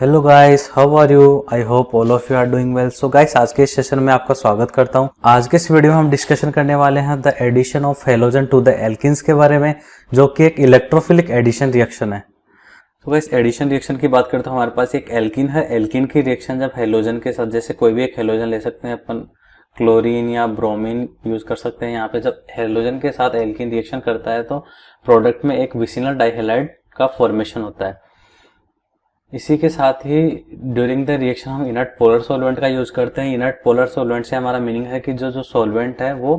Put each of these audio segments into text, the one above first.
Hello guys, how are you? I hope all of you are doing well. So guys, आज के इस session में आपका स्वागत करता हूं। आज के इस वीडियो में हम डिस्कशन करने वाले हैं the addition of halogen to the alkenes के बारे में, जो कि एक इलेक्ट्रोफिलिक एडिशन रिएक्शन है। तो गाइस, एडिशन रिएक्शन की बात करते हैं, हमारे पास एक एल्किन है। एल्किन की रिएक्शन जब हेलोजन के साथ, जैसे कोई भी एक हेलोजन ले सकते हैं अपन, क्लोरीन या ब्रोमीन यूज कर सकते हैं। यहाँ पे जब हेलोजन के साथ एल्किन रिएक्शन करता है तो प्रोडक्ट में एक विसिनल डाइहेलाइड का फॉर्मेशन होता है। इसी के साथ ही ड्यूरिंग द रिएक्शन हम इनर्ट पोलर सॉल्वेंट का यूज करते हैं। इनर्ट पोलर सॉल्वेंट से हमारा मीनिंग है कि जो सॉल्वेंट है वो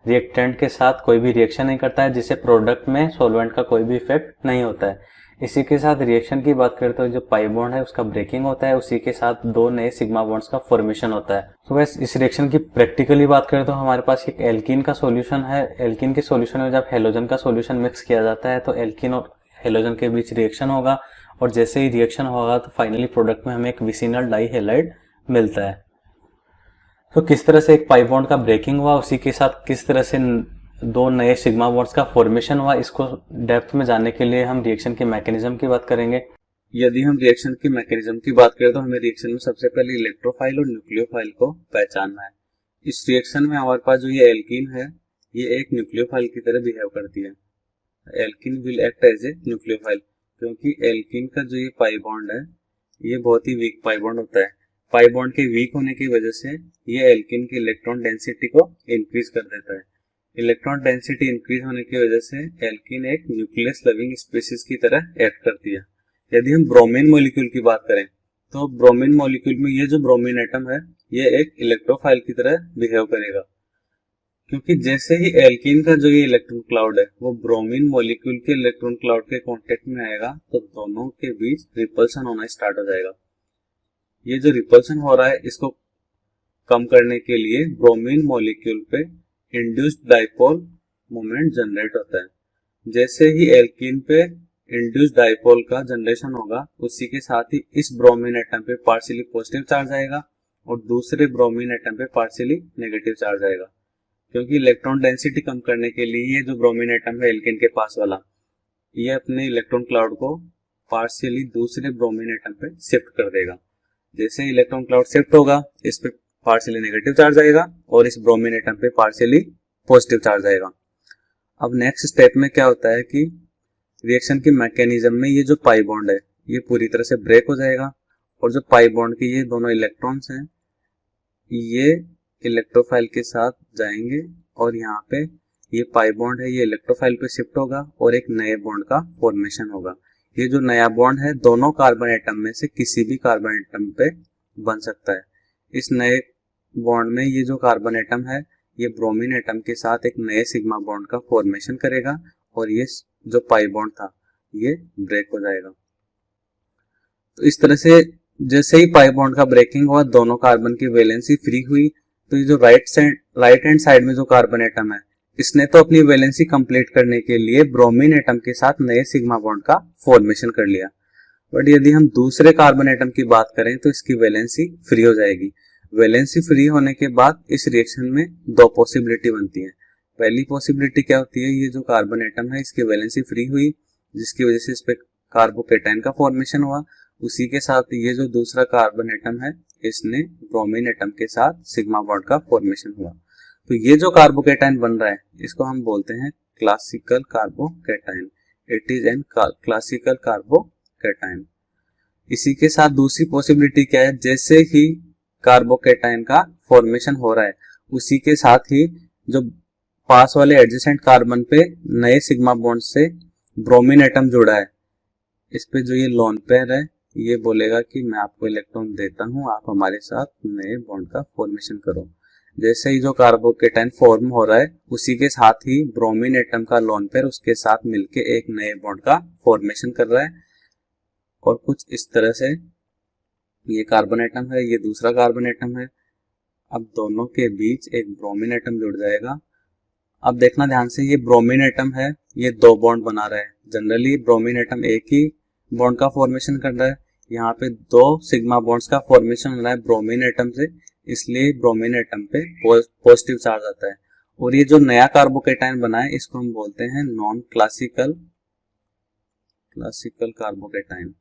रिएक्टेंट के साथ कोई भी रिएक्शन नहीं करता है, जिससे प्रोडक्ट में सॉल्वेंट का कोई भी इफेक्ट नहीं होता है। इसी के साथ रिएक्शन की बात करते हैं, जो पाई बॉन्ड है उसका ब्रेकिंग होता है, उसी के साथ दो नए सिग्मा बॉन्ड्स का फॉर्मेशन होता है। तो बस इस रिएक्शन की प्रैक्टिकली बात करें तो हमारे पास एक एल्कीन का सॉल्यूशन है। एल्कीन के सॉल्यूशन में जब हेलोजन का सॉल्यूशन मिक्स किया जाता है तो एल्कीन और हेलोजन के बीच रिएक्शन होगा, और जैसे ही रिएक्शन होगा तो फाइनली प्रोडक्ट में हमें एक विसिनल डाइहेलाइड मिलता है। तो किस तरह से एक पाई बॉन्ड का ब्रेकिंग हुआ, उसी के साथ किस तरह से दो नए सिग्मा बॉन्ड्स का फॉर्मेशन हुआ, इसको डेप्थ में जानने के लिए हम रिएक्शन के मैकेनिज्म की बात करेंगे। यदि हम रिएक्शन के मैकेनिज्म की बात करें तो हमें रिएक्शन में सबसे पहले इलेक्ट्रोफाइल और न्यूक्लियोफाइल को पहचानना है। इस रिएक्शन में हमारे पास जो ये एल्कीन है, ये एक न्यूक्लियोफाइल की तरह बिहेव करती है। Alkene will act as a nucleophile, क्योंकि एल्कीन का जो ये पाई बॉन्ड है ये बहुत ही वीक पाई बॉन्ड होता है। पाई बॉन्ड के वीक होने की वजह से ये एल्कीन की इलेक्ट्रॉन डेंसिटी को इंक्रीज कर देता है। इलेक्ट्रॉन डेंसिटी इंक्रीज होने की वजह से एल्कीन एक न्यूक्लियस लविंग स्पीसीज की तरह एक्ट करती है। यदि हम ब्रोमीन मॉलिक्यूल की बात करें तो ब्रोमीन मॉलिक्यूल में ये जो ब्रोमीन एटम है ये एक इलेक्ट्रोफाइल की तरह बिहेव करेगा, क्योंकि जैसे ही एल्कीन का जो ये इलेक्ट्रॉन क्लाउड है वो ब्रोमीन मॉलिक्यूल के इलेक्ट्रॉन क्लाउड के कांटेक्ट में आएगा तो दोनों के बीच रिपल्सन होना स्टार्ट हो जाएगा। ये जो रिपल्सन हो रहा है इसको कम करने के लिए ब्रोमीन मॉलिक्यूल पे इंड्यूस्ड डाइपोल मोमेंट जनरेट होता है। जैसे ही एल्कीन पे इंड्यूस्ड डाइपोल का जनरेशन होगा उसी के साथ ही इस ब्रोमीन एटम पे पार्शियली पॉजिटिव चार्ज आएगा और दूसरे ब्रोमीन एटम पे पार्शियली नेगेटिव चार्ज आएगा, क्योंकि इलेक्ट्रॉन डेंसिटी कम करने के लिए ये जो ब्रोमीन एटम है एल्केन के पास वाला, ये अपने इलेक्ट्रॉन क्लाउड को पार्शियली दूसरे ब्रोमीन एटम पे शिफ्ट कर देगा। जैसे इलेक्ट्रॉन क्लाउड शिफ्ट होगा इस पे पार्शियली नेगेटिव चार्ज आएगा और इस ब्रोमीन एटम पे पार्शियली पॉजिटिव चार्ज आएगा। अब नेक्स्ट स्टेप में क्या होता है कि रिएक्शन के मैकेनिज्म में ये जो पाई बॉन्ड है ये पूरी तरह से ब्रेक हो जाएगा, और जो पाई बॉन्ड के ये दोनों इलेक्ट्रॉन्स हैं ये इलेक्ट्रोफाइल के साथ जाएंगे और यहाँ पे ये पाई बॉन्ड है ये इलेक्ट्रोफाइल पे शिफ्ट होगा और एक नए बॉन्ड का फॉर्मेशन होगा। ये जो नया बॉन्ड है दोनों कार्बन एटम में से किसी भी कार्बन एटम पे बन सकता है। इस नए बॉन्ड में ये जो कार्बन एटम है ये ब्रोमीन एटम के साथ एक नए सिग्मा बॉन्ड का फॉर्मेशन करेगा और ये जो पाई बॉन्ड था ये ब्रेक हो जाएगा। तो इस तरह से जैसे ही पाई बॉन्ड का ब्रेकिंग हुआ दोनों कार्बन की वैलेंसी फ्री हुई, तो ये जो राइट हैंड साइड में जो कार्बन एटम है इसने तो अपनी वैलेंसी कंप्लीट करने के लिए ब्रोमीन एटम के साथ नए सिग्मा बॉन्ड का फॉर्मेशन कर लिया। बट यदि हम दूसरे कार्बन एटम की बात करें तो इसकी वैलेंसी फ्री हो जाएगी। वैलेंसी फ्री होने के बाद इस रिएक्शन में दो पॉसिबिलिटी बनती है। पहली पॉसिबिलिटी क्या होती है, ये जो कार्बन एटम है इसकी वैलेंसी फ्री हुई जिसकी वजह से इस पे कार्बोकेटाइन का फॉर्मेशन हुआ। उसी के साथ ये जो दूसरा कार्बन एटम है इसने ब्रोमीन एटम के साथ सिग्मा बॉन्ड का फॉर्मेशन हुआ। तो ये जो कार्बोकेटाइन बन रहा है इसको हम बोलते हैं classical carbocation. It is an classical carbocation. इसी के साथ दूसरी पॉसिबिलिटी क्या है, जैसे ही कार्बोकेटाइन का फॉर्मेशन हो रहा है उसी के साथ ही जो पास वाले एडजेसेंट कार्बन पे नए सिग्मा बॉन्ड से ब्रोमीन एटम जुड़ा है इस पे जो ये लोन पेयर है ये बोलेगा कि मैं आपको इलेक्ट्रॉन देता हूं, आप हमारे साथ नए बॉन्ड का फॉर्मेशन करो। जैसे ही जो कार्बोकेटाइन फॉर्म हो रहा है उसी के साथ ही ब्रोमीन एटम का लोन पेयर उसके साथ मिलके एक नए बॉन्ड का फॉर्मेशन कर रहा है। और कुछ इस तरह से ये कार्बन एटम है ये दूसरा कार्बन एटम है, अब दोनों के बीच एक ब्रोमीन एटम जुड़ जाएगा। अब देखना ध्यान से, ये ब्रोमीन एटम है ये दो बॉन्ड बना रहा है। जनरली ब्रोमीन एटम एक ही बॉन्ड का फॉर्मेशन कर रहा है, यहाँ पे दो सिग्मा बॉन्ड्स का फॉर्मेशन हो रहा है ब्रोमीन एटम से, इसलिए ब्रोमीन एटम पे पॉजिटिव चार्ज आता है। और ये जो नया कार्बोकेटाइन बना है इसको हम बोलते हैं नॉन क्लासिकल कार्बोकेटाइन।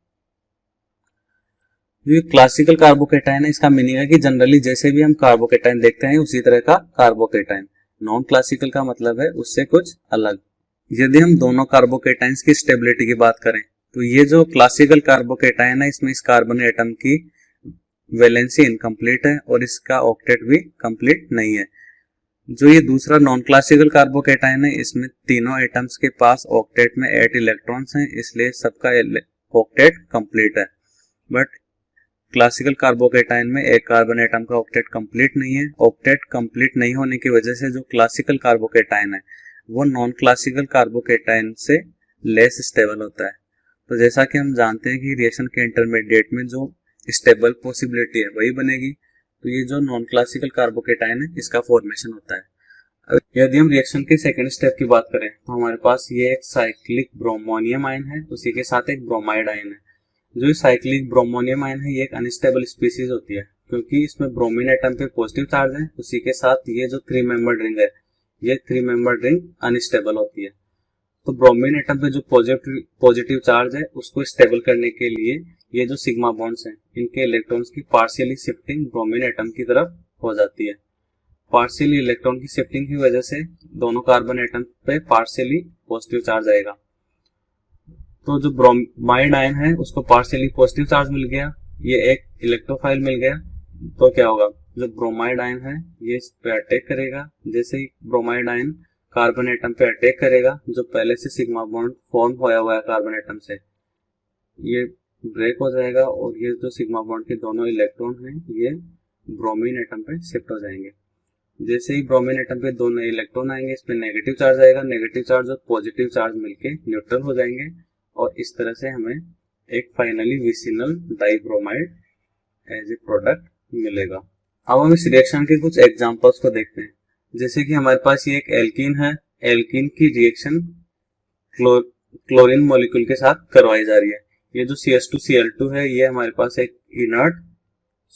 जो ये क्लासिकल कार्बोकेटाइन है इसका मीनिंग है कि जनरली जैसे भी हम कार्बोकेटाइन देखते हैं उसी तरह का कार्बोकेटाइन। नॉन क्लासिकल का मतलब है उससे कुछ अलग। यदि हम दोनों कार्बोकेटाइंस की स्टेबिलिटी की बात करें तो ये जो क्लासिकल कार्बोकेटाइन है इसमें इस कार्बन एटम की वैलेंसी इनकम्प्लीट है और इसका ऑक्टेट भी कंप्लीट नहीं है। जो ये दूसरा नॉन क्लासिकल कार्बोकेटाइन है इसमें तीनों एटम्स के पास ऑक्टेट में 8 इलेक्ट्रॉन्स हैं, इसलिए सबका ऑक्टेट कंप्लीट है। बट क्लासिकल कार्बोकेटाइन में एक कार्बन एटम का ऑक्टेट कंप्लीट नहीं है। ऑक्टेट कंप्लीट नहीं होने की वजह से जो क्लासिकल कार्बोकेटाइन है वो नॉन क्लासिकल कार्बोकेटाइन से लेस स्टेबल होता है। तो जैसा कि हम जानते हैं कि रिएक्शन के इंटरमीडिएट में जो स्टेबल पॉसिबिलिटी है वही बनेगी, तो ये जो नॉन क्लासिकल कार्बोकेटाइन है इसका फॉर्मेशन होता है। यदि हम रिएक्शन के सेकंड स्टेप की बात करें तो हमारे पास ये एक साइक्लिक ब्रोमोनियम आयन है, उसी के साथ एक ब्रोमाइड आयन है। जो साइक्लिक ब्रोमोनियम आयन है ये एक अनस्टेबल स्पीसीज होती है क्योंकि इसमें ब्रोमीन एटम पे पॉजिटिव चार्ज है, उसी के साथ ये जो 3 मेंबर्ड रिंग है ये 3 मेंबर्ड रिंग अनस्टेबल होती है। तो ब्रोमीन एटम पे जो पॉजिटिव चार्ज है उसको स्टेबल करने के लिए ये जो सिग्मा बॉन्ड्स हैं इनके इलेक्ट्रॉन्स की पार्शियली शिफ्टिंग ब्रोमीन एटम की तरफ हो जाती है। पार्शियली इलेक्ट्रॉन की शिफ्टिंग की वजह से दोनों कार्बन एटम पे पार्शियली पॉजिटिव चार्ज आएगा। तो जो ब्रोमाइड आयन है उसको पार्शियली पॉजिटिव चार्ज मिल गया, ये एक इलेक्ट्रोफाइल मिल गया। तो क्या होगा, जो ब्रोमाइड आयन है ये इस पे अटैक करेगा। जैसे ही ब्रोमाइड आयन कार्बन एटम पे अटैक करेगा, जो पहले से सिग्मा बॉन्ड फॉर्म होया हुआ है कार्बन एटम से, ये ब्रेक हो जाएगा और ये जो सिग्मा बॉन्ड के दोनों इलेक्ट्रॉन हैं ये ब्रोमीन एटम पे शिफ्ट हो जाएंगे। जैसे ही ब्रोमीन एटम पे दोनों इलेक्ट्रॉन आएंगे इस पे नेगेटिव चार्ज आएगा, नेगेटिव चार्ज और पॉजिटिव चार्ज मिलके न्यूट्रल हो जाएंगे और इस तरह से हमें एक finally vicinal dibromide as a product मिलेगा। अब हम इस रिएक्शन के कुछ एग्जांपल्स को देखते हैं। जैसे कि हमारे पास ये एक एल्कीन है, एल्कीन की रिएक्शन क्लोरीन मॉलिक्यूल के साथ करवाई जा रही है। ये जो CH2Cl2 है ये हमारे पास एक इनर्ट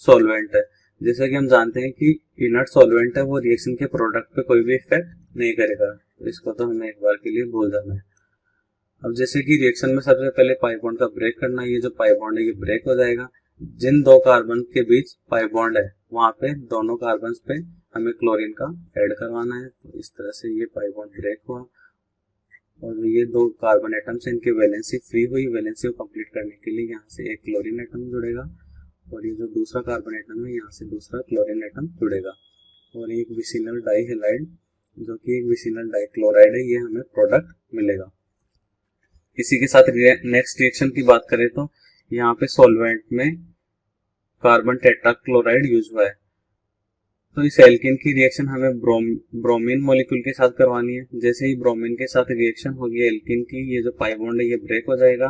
सॉल्वेंट है। जैसा कि हम जानते हैं कि इनर्ट सॉल्वेंट है वो रिएक्शन के प्रोडक्ट पे कोई भी इफेक्ट नहीं करेगा, तो इसको तो हमें एक बार के लिए भूल जाना है। अब जैसे कि रिएक्शन में सबसे पहले पाई बॉन्ड का ब्रेक करना है, ये जो पाई बॉन्ड है ये ब्रेक हो जाएगा। जिन दो कार्बन के बीच पाई बॉन्ड है वहां पे दोनों कार्बन पे हमें क्लोरीन का ऐड करवाना है। तो इस तरह से ये पाई बॉन्ड ब्रेक हुआ और ये दो कार्बन एटम से इनकी वैलेंसी फ्री हुई। वैलेंसी को कंप्लीट करने के लिए यहाँ से एक क्लोरीन एटम जुड़ेगा और ये जो दूसरा कार्बन एटम है यहाँ से दूसरा क्लोरीन एटम जुड़ेगा और एक विसिनल डाइहैलाइड जो कि एक विसिनल डाइक्लोराइड है, ये हमें प्रोडक्ट मिलेगा। इसी के साथ नेक्स्ट रिएक्शन की बात करें तो यहाँ पे सॉल्वेंट में कार्बन टेट्राक्लोराइड यूज हुआ है। तो इस एल्कीन की रिएक्शन हमें ब्रोमीन मॉलिक्यूल के साथ करवानी है। जैसे ही ब्रोमीन के साथ रिएक्शन होगी एल्कीन की, ये जो पाई बॉन्ड है ये ब्रेक हो जाएगा।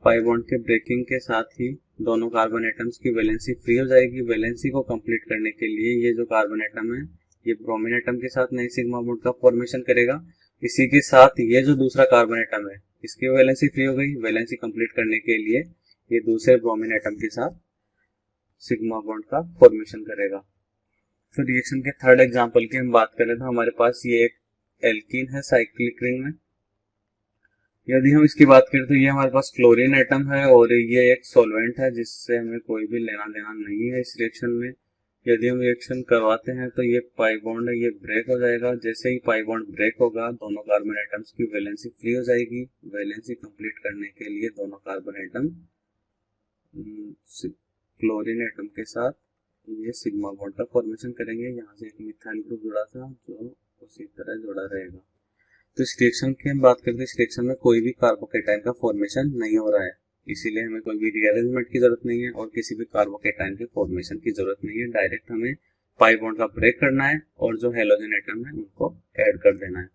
पाई बॉन्ड के ब्रेकिंग के साथ ही दोनों कार्बन एटम्स की वैलेंसी फ्री हो जाएगी। वैलेंसी को कंप्लीट करने के लिए ये जो कार्बन एटम है ये ब्रोमीन एटम के साथ नई सिग्मा बॉन्ड का फॉर्मेशन करेगा। इसी के साथ ये जो दूसरा कार्बन एटम है इसकी वैलेंसी फ्री हो गई। वैलेंसी कंप्लीट करने के लिए ये दूसरे ब्रोमीन एटम के साथ सिग्मा बॉन्ड का फॉर्मेशन करेगा। तो रिएक्शन के थर्ड एग्जांपल की हम बात करें तो हमारे पास ये एक एल्कीन है साइक्लिक रिंग में। यदि हम इसकी बात करें तो ये हमारे पास क्लोरीन एटम है और ये एक सॉल्वेंट है जिससे हमें कोई भी लेना देना नहीं है इस रिएक्शन में। यदि हम रिएक्शन करवाते हैं तो ये पाई बॉन्ड है ये ब्रेक हो जाएगा। जैसे ही पाई बॉन्ड ब्रेक होगा दोनों कार्बन एटम्स की वैलेंसी फ्री हो जाएगी। वैलेंसी कंप्लीट करने के लिए दोनों कार्बन एटम क्लोरीन एटम के साथ ये सिग्मा बॉन्ड का फॉर्मेशन करेंगे। यहाँ से एक मिथाइल ग्रुप जुड़ा था जो उसी तरह जुड़ा रहेगा। तो इस रिएक्शन की हम बात करते हैं, इस रिएक्शन में कोई भी कार्बोकेटाइन का फॉर्मेशन नहीं हो रहा है, इसीलिए हमें कोई भी रीअरेंजमेंट की जरूरत नहीं है और किसी भी कार्बोकेटाइन के फॉर्मेशन की जरूरत नहीं है। डायरेक्ट हमें पाई बॉन्ड का ब्रेक करना है और जो हेलोजन एटम है उनको ऐड कर देना है।